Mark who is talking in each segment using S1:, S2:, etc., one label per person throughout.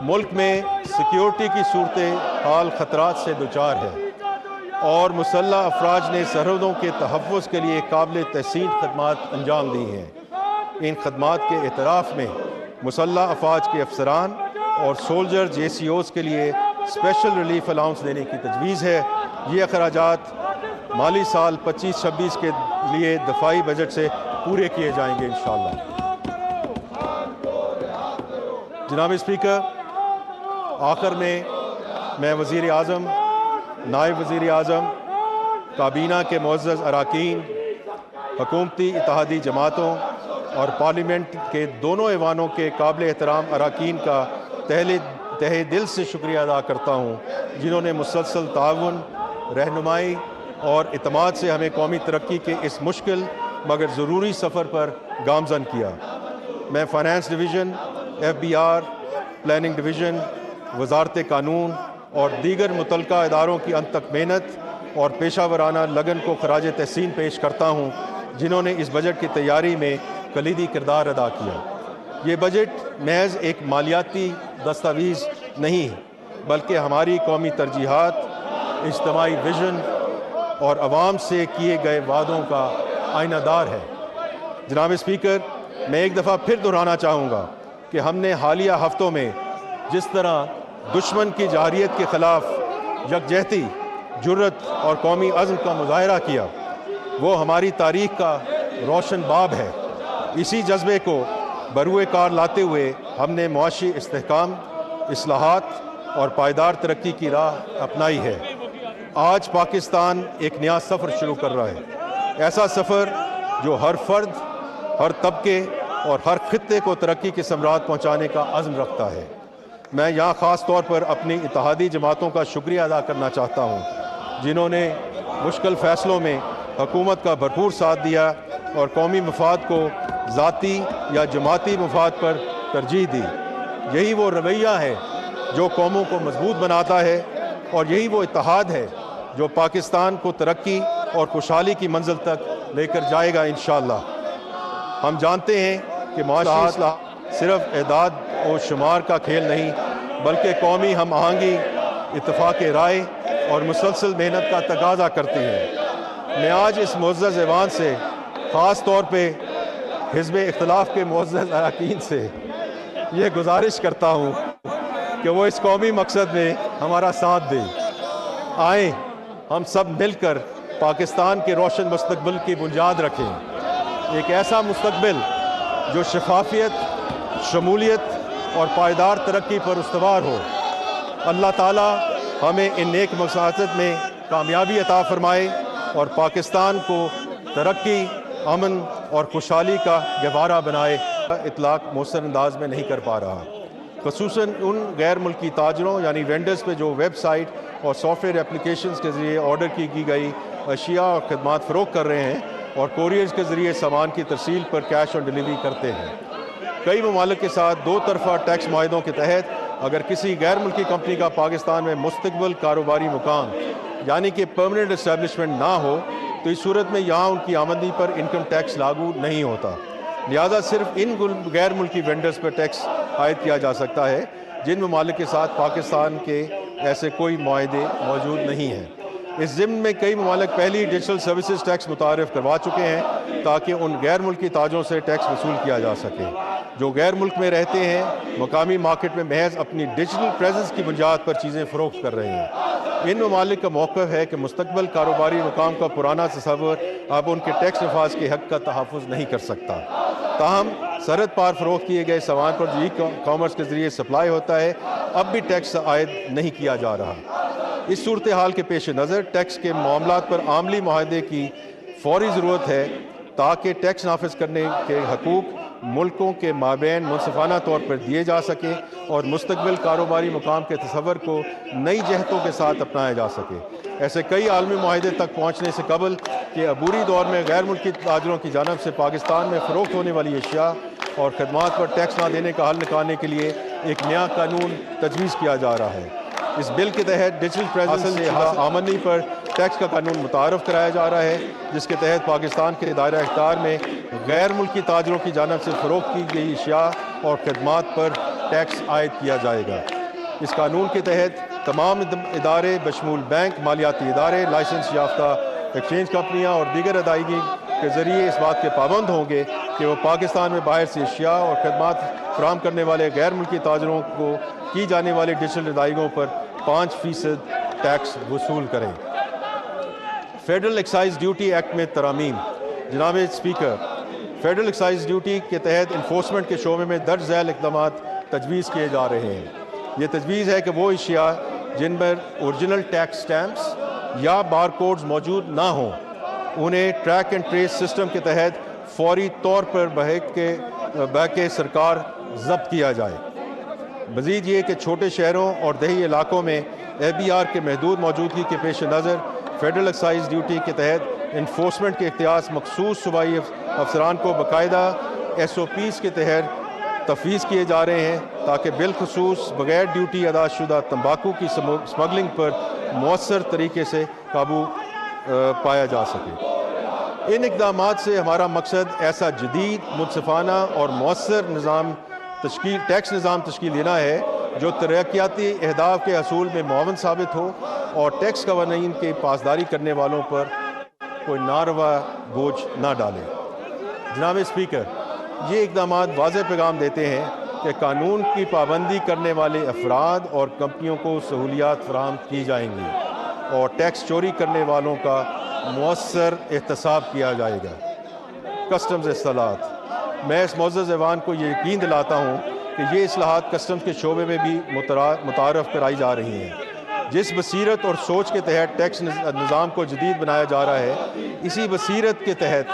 S1: ملک میں سیکیورٹی کی صورتحال خطرات سے دوچار ہے اور مسلح افواج نے سرحدوں کے تحفظ کے لیے قابل تحسین خدمات انجام دی ہیں۔ ان خدمات کے اعتراف میں مسلح افواج کے افسران اور سولجر JCOs کے لیے اسپیشل ریلیف الاؤنس دینے کی تجویز ہے۔ یہ اخراجات مالی سال 25-26 کے لیے دفاعی بجٹ سے پورے کیے جائیں گے انشاءاللہ۔ جناب اسپیکر، آخر میں وزیر اعظم، نائب وزیر اعظم، کابینہ کے معزز اراکین، حکومتی اتحادی جماعتوں اور پارلیمنٹ کے دونوں ایوانوں کے قابل احترام اراکین کا تہہ دل سے شکریہ ادا کرتا ہوں، جنہوں نے مسلسل تعاون، رہنمائی اور اعتماد سے ہمیں قومی ترقی کے اس مشکل مگر ضروری سفر پر گامزن کیا۔ میں finance division, FBR، planning division, وزارت قانون اور دیگر متعلقہ اداروں کی انتھک محنت اور پیشہ ورانہ لگن کو خراج تحسین پیش کرتا ہوں، جنہوں نے اس بجٹ کی تیاری میں کلیدی کردار ادا کیا۔ یہ بجٹ محض ایک مالیاتی دستاویز نہیں بلکہ ہماری قومی ترجیحات، اجتماعی ویژن اور عوام سے کیے گئے وعدوں کا آئینہ دار ہے۔ جناب اسپیکر، میں ایک دفعہ پھر دہرانا چاہوں گا کہ ہم نے حالیہ ہفتوں میں جس طرح دشمن کی جارحیت کے خلاف یکجہتی، جرأت اور قومی عزم کا مظاہرہ کیا، وہ ہماری تاریخ کا روشن باب ہے۔ اسی جذبے کو بروئے کار لاتے ہوئے ہم نے معاشی استحکام، اصلاحات اور پائیدار ترقی کی راہ اپنائی ہے۔ آج پاکستان ایک نیا سفر شروع کر رہا ہے، ایسا سفر جو ہر فرد، ہر طبقے اور ہر خطے کو ترقی کے ثمرات پہنچانے کا عزم رکھتا ہے۔ میں یہاں خاص طور پر اپنی اتحادی جماعتوں کا شکریہ ادا کرنا چاہتا ہوں، جنہوں نے مشکل فیصلوں میں حکومت کا بھرپور ساتھ دیا اور قومی مفاد کو ذاتی یا جماعتی مفاد پر ترجیح دی۔ یہی وہ رویہ ہے جو قوموں کو مضبوط بناتا ہے اور یہی وہ اتحاد ہے جو پاکستان کو ترقی اور خوشحالی کی منزل تک لے کر جائے گا انشاءاللہ۔ ہم جانتے ہیں کہ معاشی اصلاح صرف اعداد و شمار کا کھیل نہیں بلکہ قومی ہم آہنگی، اتفاق رائے اور مسلسل محنت کا تقاضا کرتی ہے۔ میں آج اس معزز ایوان سے خاص طور پہ حزب اختلاف کے معزز اراکین سے یہ گزارش کرتا ہوں کہ وہ اس قومی مقصد میں ہمارا ساتھ دیں۔ آئیں ہم سب مل کر پاکستان کے روشن مستقبل کی بنیاد رکھیں، ایک ایسا مستقبل جو شفافیت، شمولیت اور پائیدار ترقی پر استوار ہو۔ اللہ تعالیٰ ہمیں ان نیک مقاصد میں کامیابی عطا فرمائے اور پاکستان کو ترقی، امن اور خوشحالی کا گہوارہ بنائے۔ اطلاق مؤثر انداز میں نہیں کر پا رہا، خصوصاً ان غیر ملکی تاجروں یعنی وینڈرز پہ جو ویب سائٹ اور سافٹ ویئر اپلیکیشنز کے ذریعے آرڈر کی گئی اشیاء اور خدمات فروخت کر رہے ہیں اور کوریئرز کے ذریعے سامان کی ترسیل پر کیش آن ڈیلیوری کرتے ہیں۔ کئی ممالک کے ساتھ دو طرفہ ٹیکس معاہدوں کے تحت اگر کسی غیر ملکی کمپنی کا پاکستان میں مستقبل کاروباری مقام یعنی کہ پرماننٹ اسٹیبلشمنٹ نہ ہو تو اس صورت میں یہاں ان کی آمدنی پر انکم ٹیکس لاگو نہیں ہوتا، لہذا صرف ان غیر ملکی وینڈرز پر ٹیکس عائد کیا جا سکتا ہے جن ممالک کے ساتھ پاکستان کے ایسے کوئی معاہدے موجود نہیں ہیں۔ اس ضمن میں کئی ممالک پہلی ڈیجیٹل سروسز ٹیکس متعارف کروا چکے ہیں تاکہ ان غیر ملکی تاجروں سے ٹیکس وصول کیا جا سکے جو غیر ملک میں رہتے ہیں، مقامی مارکیٹ میں محض اپنی ڈیجیٹل پریزنس کی بنیاد پر چیزیں فروخت کر رہے ہیں۔ ان ممالک کا موقف ہے کہ مستقبل کاروباری مقام کا پرانا تصور اب ان کے ٹیکس نفاذ کے حق کا تحفظ نہیں کر سکتا، تاہم سرحد پار فروخت کیے گئے سامان پر جو ای کامرس کے ذریعے سپلائی ہوتا ہے اب بھی ٹیکس عائد نہیں کیا جا رہا۔ اس صورتحال کے پیش نظر ٹیکس کے معاملات پر عملی معاہدے کی فوری ضرورت ہے تاکہ ٹیکس نافذ کرنے کے حقوق ملکوں کے مابین منصفانہ طور پر دیے جا سکیں اور مستقبل کاروباری مقام کے تصور کو نئی جہتوں کے ساتھ اپنایا جا سکے۔ ایسے کئی عالمی معاہدے تک پہنچنے سے قبل کہ عبوری دور میں غیر ملکی تاجروں کی جانب سے پاکستان میں فروخت ہونے والی اشیاء اور خدمات پر ٹیکس نہ دینے کا حل نکالنے کے لیے ایک نیا قانون تجویز کیا جا رہا ہے۔ اس بل کے تحت ڈیجیٹل پریزنس سے آمدنی پر ٹیکس کا قانون متعارف کرایا جا رہا ہے جس کے تحت پاکستان کے دائرہ اختیار میں غیر ملکی تاجروں کی جانب سے فروخت کی گئی اشیاء اور خدمات پر ٹیکس عائد کیا جائے گا۔ اس قانون کے تحت تمام ادارے بشمول بینک، مالیاتی ادارے، لائسنس یافتہ ایکسچینج کمپنیاں اور دیگر ادائیگی کے ذریعے اس بات کے پابند ہوں گے کہ وہ پاکستان میں باہر سے اشیاء اور خدمات فراہم کرنے والے غیر ملکی تاجروں کو کی جانے والی ڈیجیٹل ادائیگیوں پر 5% ٹیکس وصول کریں۔ فیڈرل ایکسائز ڈیوٹی ایکٹ میں ترامیم۔ جناب اسپیکر، فیڈرل ایکسائز ڈیوٹی کے تحت انفورسمنٹ کے شعبے میں درج ذیل اقدامات تجویز کیے جا رہے ہیں۔ یہ تجویز ہے کہ وہ اشیاء جن پر اوریجنل ٹیکس سٹیمپس یا بار کوڈز موجود نہ ہوں انہیں ٹریک اینڈ ٹریس سسٹم کے تحت فوری طور پر بہکے سرکار ضبط کیا جائے۔ مزید یہ کہ چھوٹے شہروں اور دیہی علاقوں میں ABR کے محدود موجودگی کے پیش نظر فیڈرل ایکسائز ڈیوٹی کے تحت انفورسمنٹ کے اختیار مخصوص صوبائی افسران کو باقاعدہ SOPs کے تحت تفویض کیے جا رہے ہیں تاکہ بالخصوص بغیر ڈیوٹی ادا شدہ تمباکو کی سمگلنگ پر مؤثر طریقے سے قابو پایا جا سکے۔ ان اقدامات سے ہمارا مقصد ایسا جدید، منصفانہ اور مؤثر ٹیکس نظام تشکیل دینا ہے جو ترقیاتی اہداف کے حصول میں معاون ثابت ہو اور ٹیکس قوانین کی پاسداری کرنے والوں پر کوئی ناروا بوجھ نہ ڈالے۔ جناب اسپیکر، یہ اقدامات واضح پیغام دیتے ہیں کہ قانون کی پابندی کرنے والے افراد اور کمپنیوں کو سہولیات فراہم کی جائیں گی اور ٹیکس چوری کرنے والوں کا مؤثر احتساب کیا جائے گا۔ کسٹمز اصلاحات۔ میں اس معزز ایوان کو یہ یقین دلاتا ہوں کہ یہ اصلاحات کسٹمز کے شعبے میں بھی متعارف کرائی جا رہی ہیں۔ جس بصیرت اور سوچ کے تحت ٹیکس نظام کو جدید بنایا جا رہا ہے، اسی بصیرت کے تحت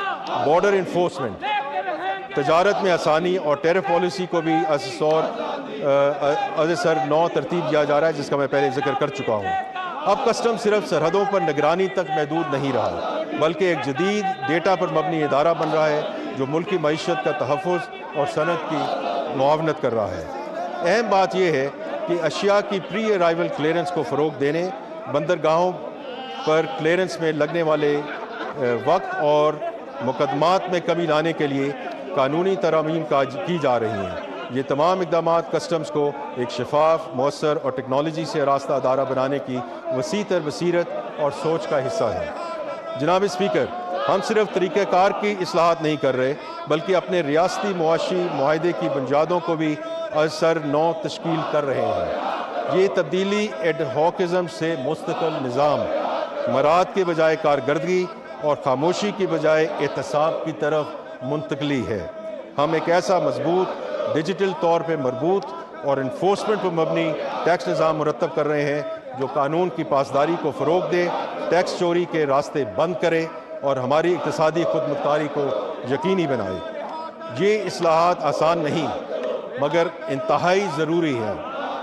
S1: بارڈر انفورسمنٹ، تجارت میں آسانی اور ٹیرف پالیسی کو بھی از سر نو ترتیب دیا جا رہا ہے، جس کا میں پہلے ذکر کر چکا ہوں۔ اب کسٹم صرف سرحدوں پر نگرانی تک محدود نہیں رہا، بلکہ ایک جدید ڈیٹا پر مبنی ادارہ بن رہا ہے جو ملکی معیشت کا تحفظ اور صنعت کی معاونت کر رہا ہے۔ اہم بات یہ ہے کہ اشیاء کی پری ارائیول کلیئرنس کو فروغ دینے، بندرگاہوں پر کلیئرنس میں لگنے والے وقت اور مقدمات میں کمی لانے کے لیے قانونی ترامیم کی جا رہی ہیں۔ یہ تمام اقدامات کسٹمز کو ایک شفاف، مؤثر اور ٹیکنالوجی سے آراستہ ادارہ بنانے کی وسیع تر بصیرت اور سوچ کا حصہ ہے۔ جناب اسپیکر، ہم صرف طریقہ کار کی اصلاحات نہیں کر رہے بلکہ اپنے ریاستی معاشی معاہدے کی بنیادوں کو بھی از سر نو تشکیل کر رہے ہیں۔ یہ تبدیلی ایڈ ہاکزم سے مستقل نظام، مراد کے بجائے کارکردگی اور خاموشی کی بجائے احتساب کی طرف منتقلی ہے۔ ہم ایک ایسا مضبوط، ڈیجیٹل طور پہ مربوط اور انفورسمنٹ پر مبنی ٹیکس نظام مرتب کر رہے ہیں جو قانون کی پاسداری کو فروغ دے، ٹیکس چوری کے راستے بند کرے اور ہماری اقتصادی خود مختاری کو یقینی بنائے۔ یہ اصلاحات آسان نہیں مگر انتہائی ضروری ہے۔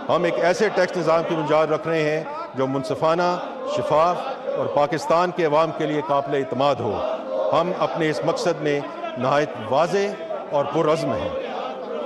S1: ہم ایک ایسے ٹیکس نظام کی بنیاد رکھ رہے ہیں جو منصفانہ، شفاف اور پاکستان کے عوام کے لیے قابل اعتماد ہو۔ ہم اپنے اس مقصد میں نہایت واضح اور پرعزم ہیں۔